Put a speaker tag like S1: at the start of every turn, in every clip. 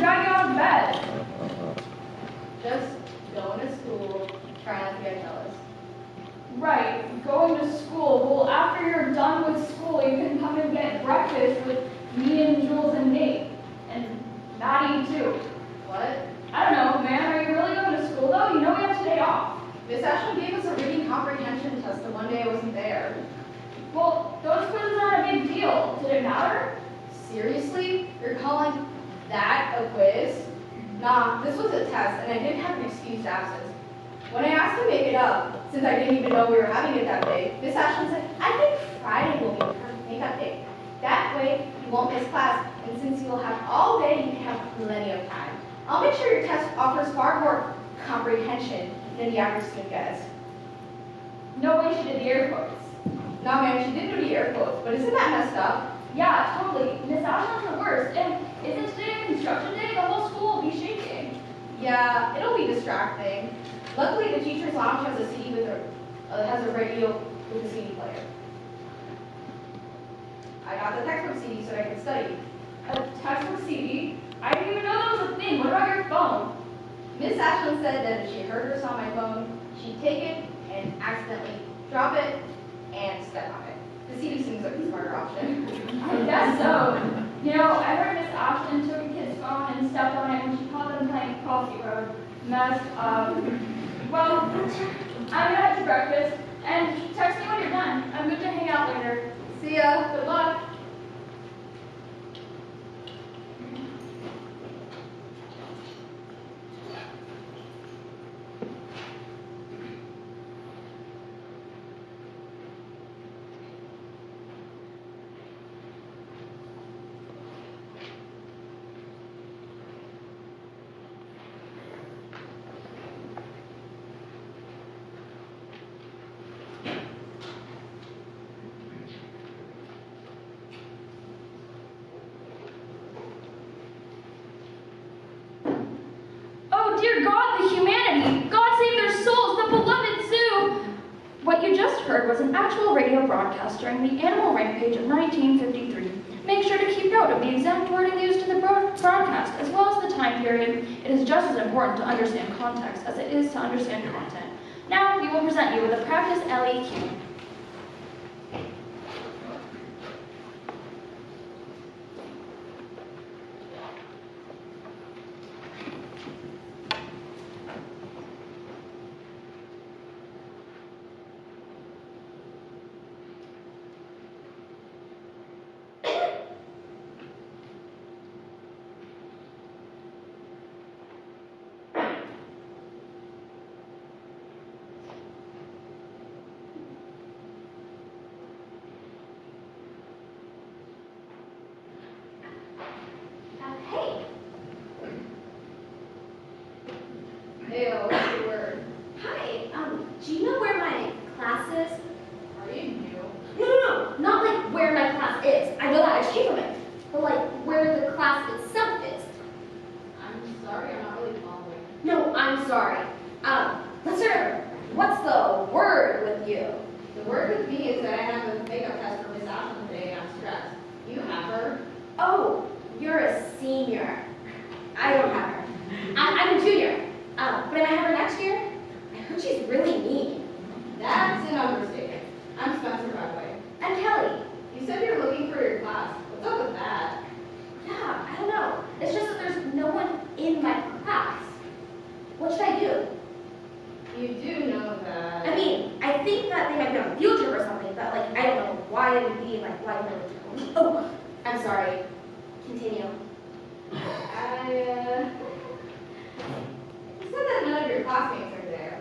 S1: drag you out of bed?
S2: Just going to school, trying not to get jealous.
S1: Right, going to school. Well, after you're done with school, you can come and get breakfast with me and Jules and Nate. And Maddie, too.
S2: What?
S1: I don't know, man. Are you really going to school, though? You know we have today off.
S2: Miss Ashley gave us a reading comprehension test the one day I wasn't there.
S1: Well, those quizzes aren't a big deal. Did it matter?
S2: Seriously? You're calling that a quiz? Nah, this was a test, and I didn't have an excused absence. When I asked to make it up, since I didn't even know we were having it that day, Miss Ashley said, I think Friday will be the perfect makeup day. That way, you won't miss class, and since you will have all day, you can have plenty of time. I'll make sure your test offers far more comprehension than the average student gets.
S1: No way she did the air quotes.
S2: Nah, man, she did do the air quotes, but isn't that messed up?
S1: Yeah, totally. Miss Ashley's the worst. And isn't today construction day? The whole school will be shaking.
S2: Yeah, it'll be distracting. Luckily, the teacher's lounge has a CD with has a radio with a CD player. I got the textbook CD so I could study.
S1: A textbook CD? I didn't even know that was a thing. What about your phone?
S2: Miss Ashley said that if she heard us on my phone, she'd take it and accidentally drop it and step on it. The CD seems like a smarter option.
S1: I guess so. You know, I heard Miss Ashton took a kid's phone and stepped on it when she caught them playing Coffee Road. Messed up. Well, I'm gonna head to breakfast, and text me when you're done. I'm good to hang out later.
S2: See ya.
S1: Good luck. Dear God, the humanity! God save their souls, the beloved zoo! What you just heard was an actual radio broadcast during the animal rampage of 1953. Make sure to keep note of the exempt wording used in the broadcast, as well as the time period. It is just as important to understand context as it is to understand content. Now, we will present you with a practice LEQ.
S2: Hey, what's your word?
S3: Hi, do you know where my class is?
S2: Are you new?
S3: No, not like where my class is. I know that, I just came from it. But like where the class itself is.
S2: I'm sorry, I'm not really following.
S3: No, I'm sorry. Let's start. What's the word with you?
S2: The word with me is that I have a makeup test for Miss Ashley today and I'm stressed. You have her?
S3: Oh, you're a senior. I don't have her. I'm a junior. But I might have her next year. I heard she's really mean.
S2: That's an understatement. I'm Spencer, by the way.
S3: And Kelly.
S2: You said you're looking for your class. What's up with that?
S3: Yeah, I don't know. It's just that there's no one in my class. What should I do?
S2: You do know that.
S3: I mean, I think that they might be on a field trip or something, but like, I don't know why they would be like, why they would tell me. Oh, I'm sorry. Continue.
S2: You said that none of your classmates are there.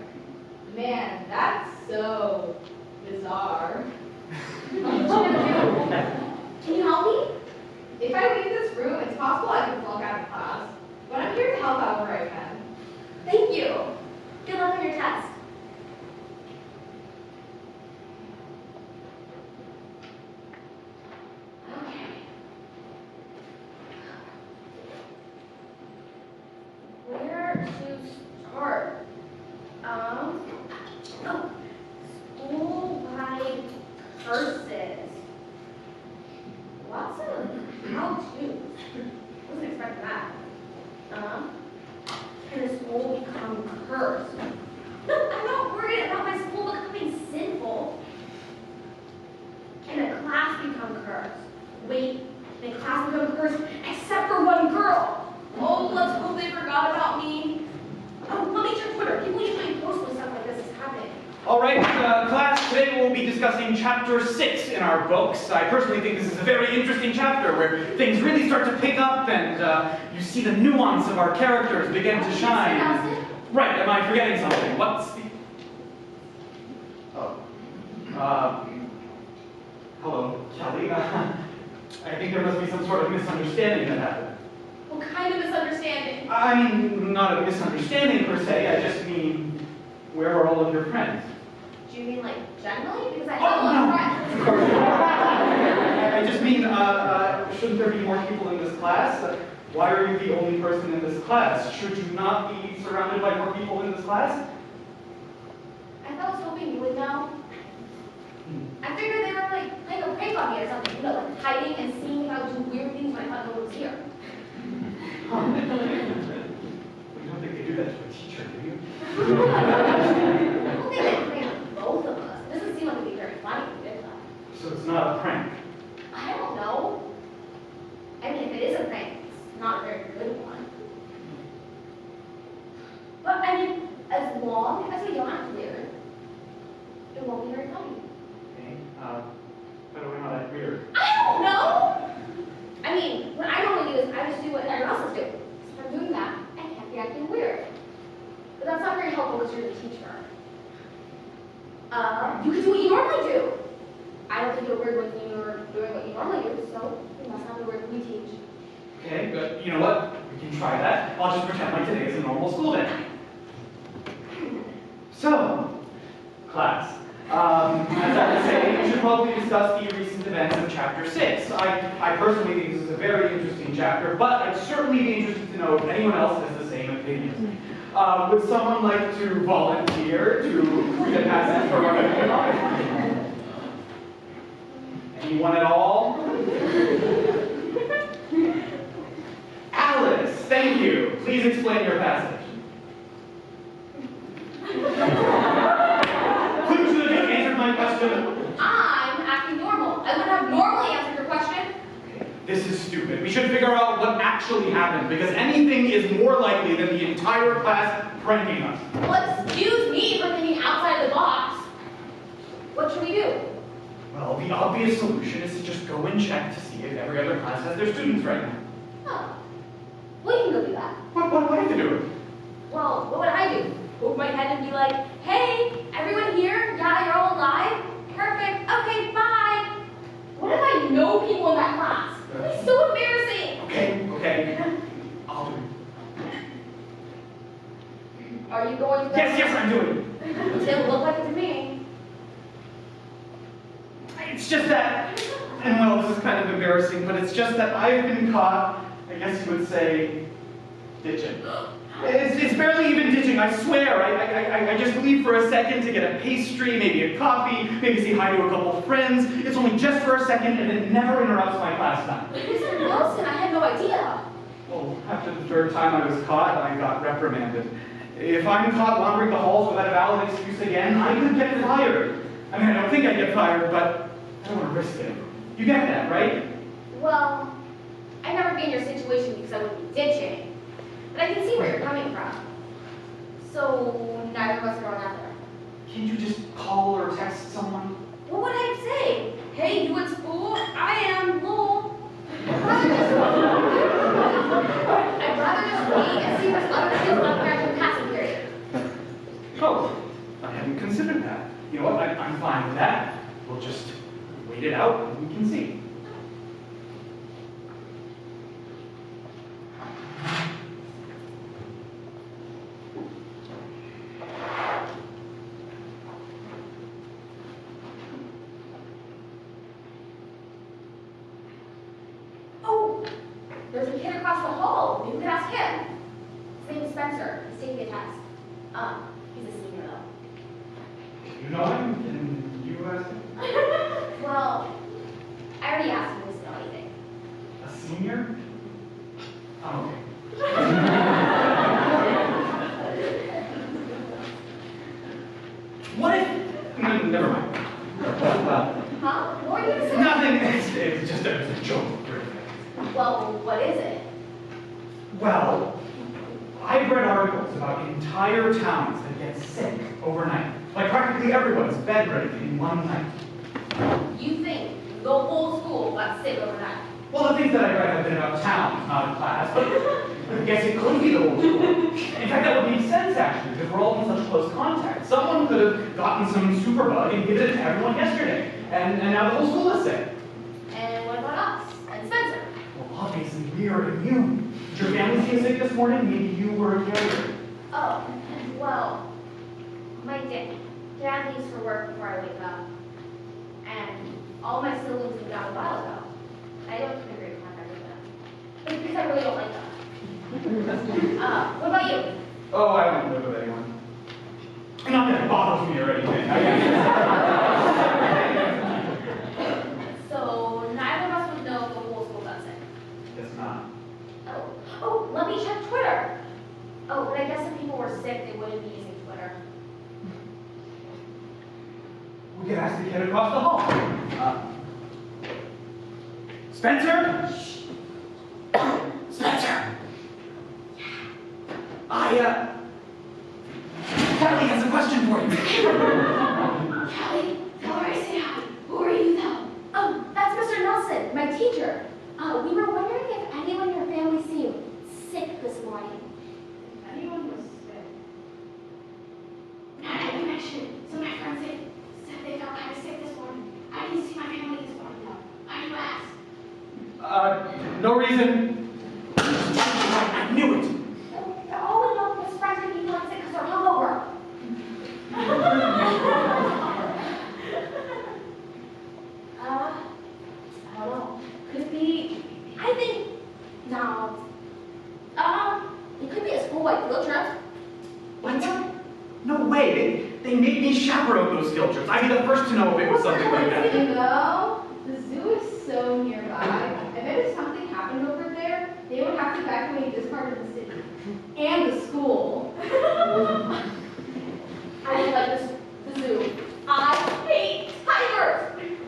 S2: Man, that's so bizarre. What you gonna
S3: Can you help me?
S2: do? If I leave this room, it's possible I could flunk out of class. But I'm here to help however I can.
S3: Thank you. Good luck on your test.
S2: Okay.
S3: Where to start? Oh, school-wide curses. Lots of how-tos. Wasn't expecting that. Can the school become cursed? No, I'm not worried about my school becoming sinful. Can the class become cursed? Wait, can the class become cursed except for one girl? Oh, let's hope they forgot about me. Oh, let me check Twitter. People usually post when stuff like this is happening.
S4: All right, class, today we'll be discussing chapter 6 in our books. I personally think this is a very interesting chapter where things really start to pick up and you see the nuance of our characters begin to shine. Right, am I forgetting something? What's the... Oh. Hello, Kelly. I think there must be some sort of misunderstanding that happened.
S2: What kind of misunderstanding?
S4: I mean, not a misunderstanding per se, I just mean, where are all of your friends?
S3: Do you mean like generally? Because I have a lot of friends.
S4: Of course. I just mean, shouldn't there be more people in this class? Why are you the only person in this class? Should you not be surrounded by more people in this class?
S3: I was hoping you would know. I figured they were like playing a prank on me or something, you know, like hiding and seeing how I do weird things when I thought no one was here.
S4: Huh. You don't think they do that to a teacher, do you?
S3: I don't think they prank on both of us. It doesn't seem like it'd be very funny if we did that.
S4: So it's not a prank.
S3: I don't know. I mean, if it is a prank, it's not a very good one. But I mean, as long as we don't act weird, it won't be very funny.
S4: Okay, how do we know that's weird?
S3: I don't know! I mean, what I normally do is I just do what everyone else is doing. So if I'm doing that, I can't be acting weird. But that's not very helpful because you're the teacher. You can do what you normally do. I don't think you're weird when you're doing what you normally do, so you must not be weird when you teach.
S4: Okay, but you know what? We can try that. I'll just pretend like today is a normal school day. So, class. As I was saying, we should probably discuss the recent events of chapter 6. I personally think this is a very interesting chapter, but I'd certainly be interested to know if anyone else has the same opinion. Would someone like to volunteer to read a passage from our book? Anyone at all? Alice, thank you. Please explain your passage. Couldn't you have answered my question?
S3: I'm acting normal. I would have normally answered your question.
S4: This is stupid. We should figure out what actually happened, because anything is more likely than the entire class pranking us.
S3: Well, excuse me for thinking outside the box. What should we do?
S4: Well, the obvious solution is to just go and check to see if every other class has their students right now.
S3: Oh. Well, you can go do that.
S4: What do I have to do?
S3: Well, what would I do? Poke my head and be like, hey, everyone here? Yeah, you're all alive? Perfect. Okay, bye. What if I know people in that class? It's so embarrassing.
S4: Okay. I'll do it.
S3: Are you going to...
S4: Yes, I'm doing it.
S3: It didn't look like it to me.
S4: It's just that, and well, this is kind of embarrassing, but it's just that I've been caught, I guess you would say, ditching. It's barely even ditching, I swear. I just leave for a second to get a pastry, maybe a coffee, maybe say hi to a couple of friends. It's only just for a second, and it never interrupts my class time.
S3: Mr. Wilson, I had no idea.
S4: Well, after the third time I was caught, I got reprimanded. If I'm caught wandering the halls without a valid excuse again, I could get fired. I mean, I don't think I'd get fired, but I don't want to risk it. You get that, right?
S3: Well, I'd never be in your situation because I wouldn't be ditching. But I can see where you're coming from. So, neither of us are going out there.
S4: Can't you just call or text someone?
S3: What would I say? Hey, you at school? I am, lol. I'd rather just wait and see if there's other kids out there in the passing period.
S4: Oh, I hadn't considered that. You know what, I'm fine with that. We'll just wait it out and we can see.
S3: Oh, there's a kid across the hall. You could ask him. His name is Spencer. He's taking a test. He's a senior though.
S4: You know him? Can you ask him?
S3: Well, I already asked him if he doesn't know anything.
S4: A senior? Oh, okay. Well, I've read articles about entire towns that get sick overnight. Like practically everyone's bedridden in one night.
S3: You think the whole school got sick overnight?
S4: Well, the things that I read have been about towns, not in class, but I guess it could be the whole school. In fact, that would make sense, actually, because we're all in such close contact. Someone could have gotten some superbug and given it to everyone yesterday, and now the whole school is sick.
S3: And what about us? And Spencer?
S4: Well, obviously, we are immune. Did your family stay sick this morning? Maybe you were a carrier.
S3: Oh, well, my dad leaves for work before I wake up. And all my siblings moved out a while ago. I don't keep in great contact with them. It's because I really don't like them. What about you?
S4: Oh, I don't live with anyone. Not that it bothers me or anything.
S3: So, neither of us would know if the whole school got sick.
S4: Guess not.
S3: Oh, let me check Twitter. Oh, but I guess if people were sick, they wouldn't be using Twitter.
S4: We could ask the kid across the hall. Spencer? Shh. Spencer! Kelly has a question for you.
S3: Kelly, tell her I say hi. Who are you, though? Oh, that's Mr. Nelson, my teacher. We were wondering if anyone in your family seemed sick this morning.
S2: If anyone was sick.
S3: Now that you mentioned, some of my friends said they felt kind of sick this morning. I didn't see my family this morning, though. Why do you ask?
S4: No reason. I knew it.
S3: All we know is friends and people are sick because they're hungover. I don't know. Could be, I think, no. It could be a school-wide field trip.
S4: What? No way. They made me chaperone those field trips. I'd be the first to know if it was something like that.
S2: You know, the zoo is so nearby, and if something happened over there, they would have to evacuate this part of the city. And the school.
S3: I don't like the zoo. I hate tigers.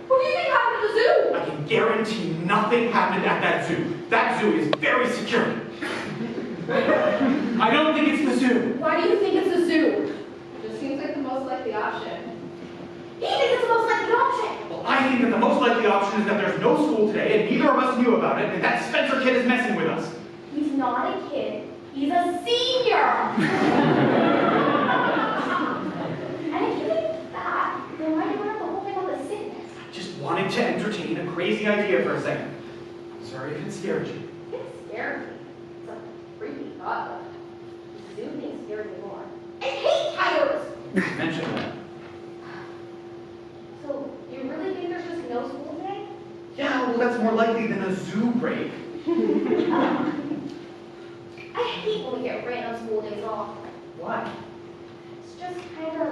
S3: What do you think happened to the zoo?
S4: I can guarantee nothing happened at that zoo. That zoo is very secure. I don't think it's the zoo.
S3: Why do you think it's the zoo?
S2: It just seems like the most likely option.
S3: He thinks it's the most likely option.
S4: Well, I think that the most likely option is that there's no school today and neither of us knew about it, and that Spencer kid is messing with us.
S3: He's not a kid. He's a senior. And if you think that, then why do you bring up the whole thing about the sickness?
S4: I just wanted to entertain a crazy idea for a second. Sorry if it scared you.
S3: It scared me. It's a freaky thought, though. The zoo thing scared me more. I hate tigers!
S4: Mention that.
S3: So, you really think there's just no school today?
S4: Yeah, well, that's more likely than a zoo break.
S3: I hate when we get random school days off.
S4: Why?
S3: It's just kind of...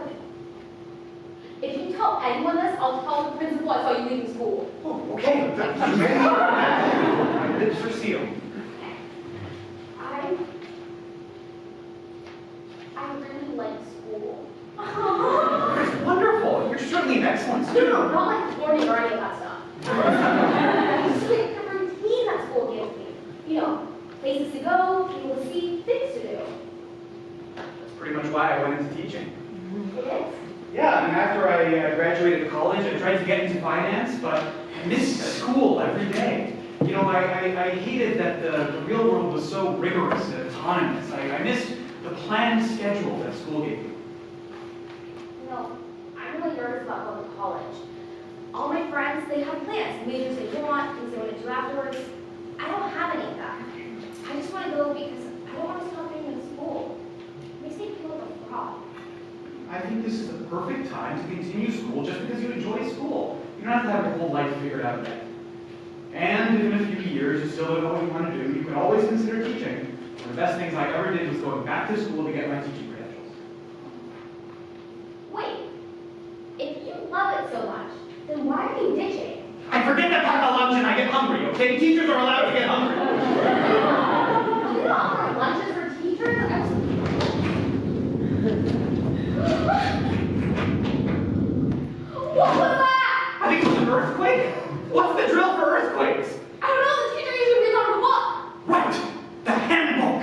S3: If you tell anyone this, I'll tell the principal I saw you leaving school.
S4: Oh, okay. My lips are sealed.
S3: I really like school.
S4: That's wonderful. You're certainly an excellent
S3: No,
S4: student.
S3: not like learning or any of that stuff. I just like the routine that school gives me. You know, places to go, people to see, things to do.
S4: That's pretty much why I went into teaching.
S3: It is.
S4: Yeah, I mean, after I graduated college, I tried to get into finance, but I missed school every day. You know, I hated that the real world was so rigorous and autonomous. I missed the planned schedule that school gave me.
S3: You know, I'm really nervous about going to college. All my friends, they have plans, majors they want, things they want to do afterwards. I don't have any of that. I just want to go because I don't want to stop being in school. It makes me feel like a fraud.
S4: I think this is the perfect time to continue school just because you enjoy school. You don't have to have your whole life figured out yet. And if in a few years you still don't know what you want to do, you can always consider teaching. One of the best things I ever did was going back to school to get my teaching credentials.
S3: Wait, if you love it so much, then why are you ditching?
S4: I forget to pack a lunch and I get hungry, okay? Teachers are allowed to get hungry.
S3: You don't offer lunches for teachers? What was that?
S4: I think it was an earthquake. What's the drill for earthquakes?
S3: I don't know, the teacher usually reads on the book.
S4: Right, the handbook.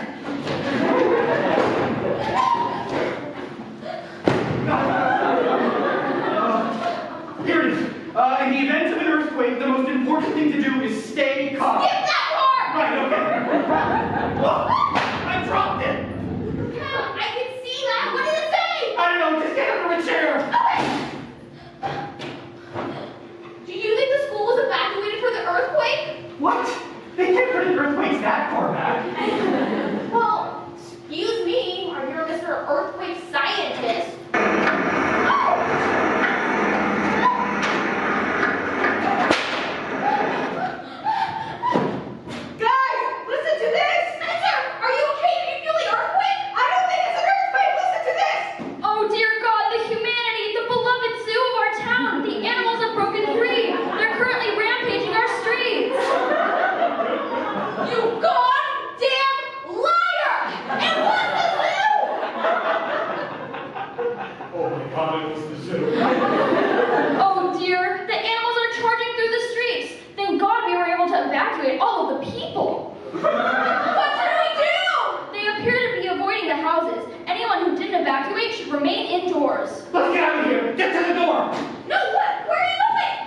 S1: indoors.
S4: Let's get out of here. Get to the door.
S3: No, what? Where are you going?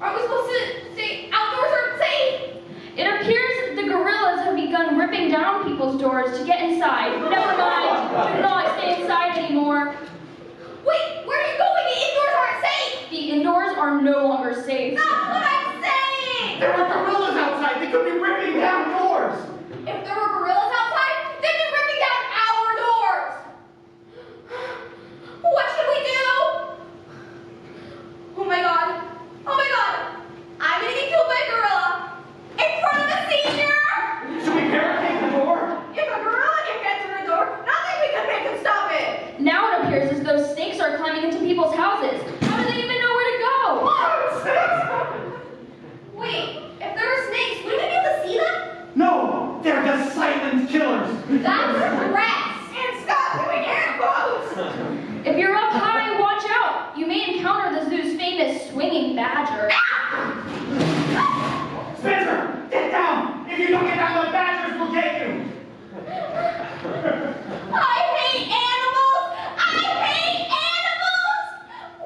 S3: Are we supposed to stay outdoors or safe?
S1: It appears the guerrillas have begun ripping down people's doors to get inside. Never mind. Do not stay inside anymore.
S3: Wait, where are you going? The indoors aren't safe.
S1: The indoors are no longer safe.
S3: That's what I'm saying.
S4: There are gorillas outside. They could be ripping down doors.
S3: If there were gorillas outside, they'd be ripping down our doors. What should we do? Oh my god. Oh my god. I'm gonna get killed by a gorilla in front of a senior.
S4: Should we barricade the door?
S2: If a gorilla can get through the door, nothing we can make him stop it.
S1: Now it appears as though snakes are climbing into people's houses. How do they even know where to go?
S3: Wait, if there were snakes, wouldn't we be able to see them?
S4: No, they're the silent killers.
S3: That's rats.
S2: And stop doing air quotes.
S1: If you're up high, watch out. You may encounter the zoo's famous swinging badger.
S4: Spencer, get down. If you don't get down, the badgers will get you.
S3: I hate animals! I hate animals!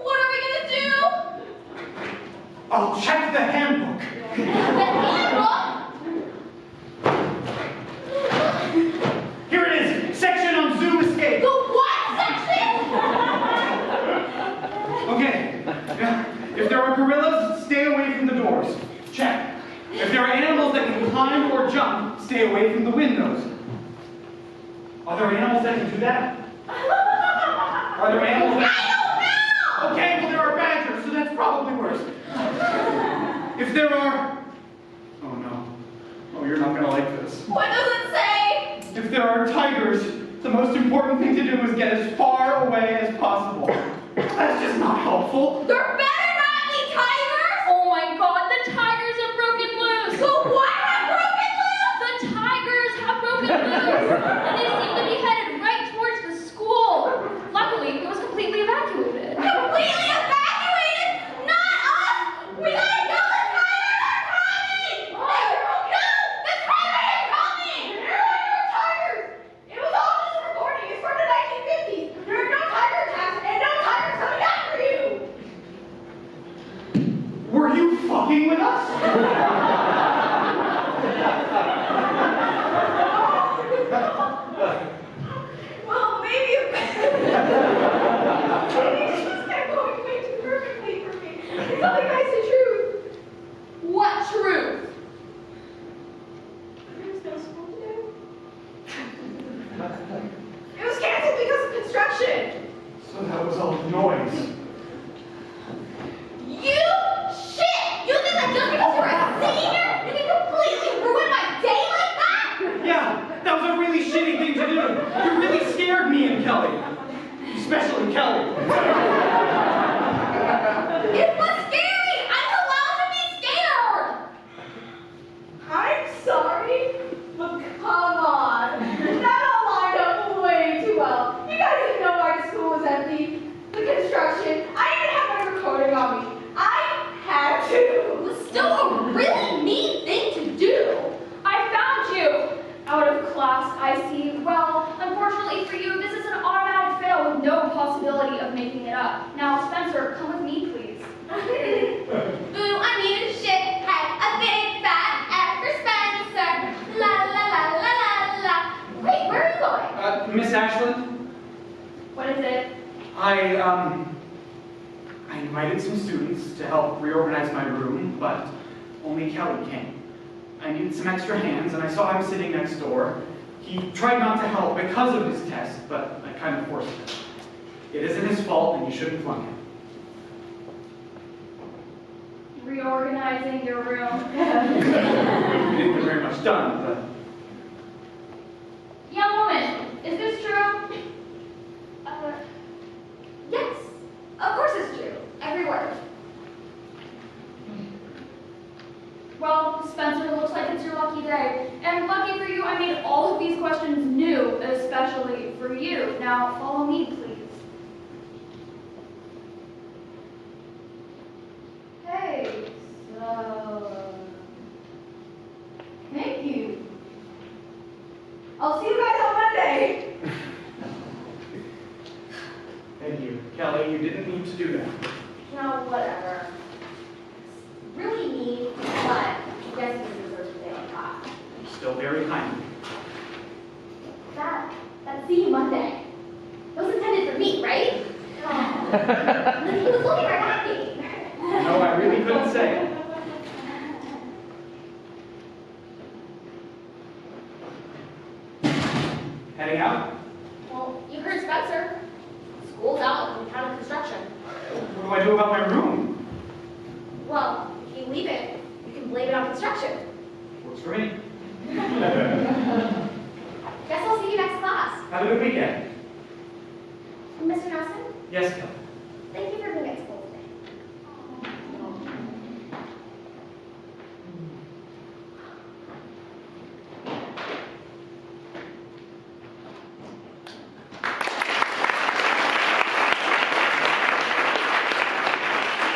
S3: What are we gonna do?
S4: I'll check the handbook.
S3: The handbook?
S4: Here it is. Section on zoo escape.
S3: The what section?
S4: Okay. If there are gorillas, stay away from the doors. Check. If there are animals that can climb or jump, stay away from the windows. Are there animals that can do that? Are there animals that...
S3: I don't know!
S4: Okay, well there are badgers, so that's probably worse. If there are... Oh no. Oh, you're not gonna like this.
S3: What does it say?
S4: If there are tigers, the most important thing to do is get as far away as possible. That's just not helpful.
S3: There better not be tigers!
S1: Oh my god, the tigers have broken loose!
S3: The what have broken loose?
S1: The tigers have broken loose! And they seem to be headed right towards the school. Luckily, it was completely evacuated.
S3: Completely evacuated! Not us! We gotta go! The tigers are coming! No! The tigers are coming!
S2: There are no tigers. It was all just a recording. It's from the 1950s. There are no tiger attacks and no tigers coming after you.
S4: Were you fucking with us?
S2: Well, maybe maybe she just kept going way too perfectly for me. It's all the guys the truth.
S3: What truth?
S2: There's no school today. It was canceled because of construction.
S4: So that was all noise.
S3: You shit! You think that just because you're a senior, you can completely ruin my day like that?
S4: Yeah, that was a really shitty thing to do. You really scared me and Kelly. Especially Kelly.
S3: It was scary! I'm allowed to be scared!
S2: I'm sorry, but come on. That all lined up way too well. You guys didn't know why the school was empty. The construction. I didn't have my recording on me. I had to.
S3: It was still a really mean thing to do.
S1: I found you! Out of class, I see. Well, unfortunately for you, this is an automatic fail with no possibility of making it up. Now, Spencer, come with me, please.
S3: Ooh, I mean shit, had a big fat after Spencer. La la la la la la. Wait, where are you going?
S4: Miss Ashland,
S1: What is it?
S4: I invited some students to help reorganize my room, but only Kelly came. I needed some extra hands, and I saw him sitting next door. He tried not to help because of his test, but I kind of forced him. It isn't his fault, and you shouldn't flunk him.
S1: Reorganizing your room.
S4: We didn't get very much done, but...
S1: Young woman, is this true?
S3: Yes, of course it's true. Every word.
S1: Well, Spencer, looks like it's your lucky day. And lucky for you, I made all of these questions new, especially for you. Now, follow me, please.
S2: Hey, so... Thank you. I'll see you guys on Monday.
S4: Kelly, you didn't need to do that.
S3: No, whatever. Really mean, but I guess he deserves to fail in class.
S4: Still very kind.
S3: That see you Monday. That was intended for me, right? Oh. He was looking right at me.
S4: No, I really couldn't say. Heading out?
S3: Well, you heard Spencer. School's out and we're kind of construction.
S4: What do I do about my room?
S3: Well, if you leave it, you can blame it on construction.
S4: Works for me.
S3: Guess I'll see you next class.
S4: Have a good weekend.
S3: Mr. Nelson?
S4: Yes, Kelly.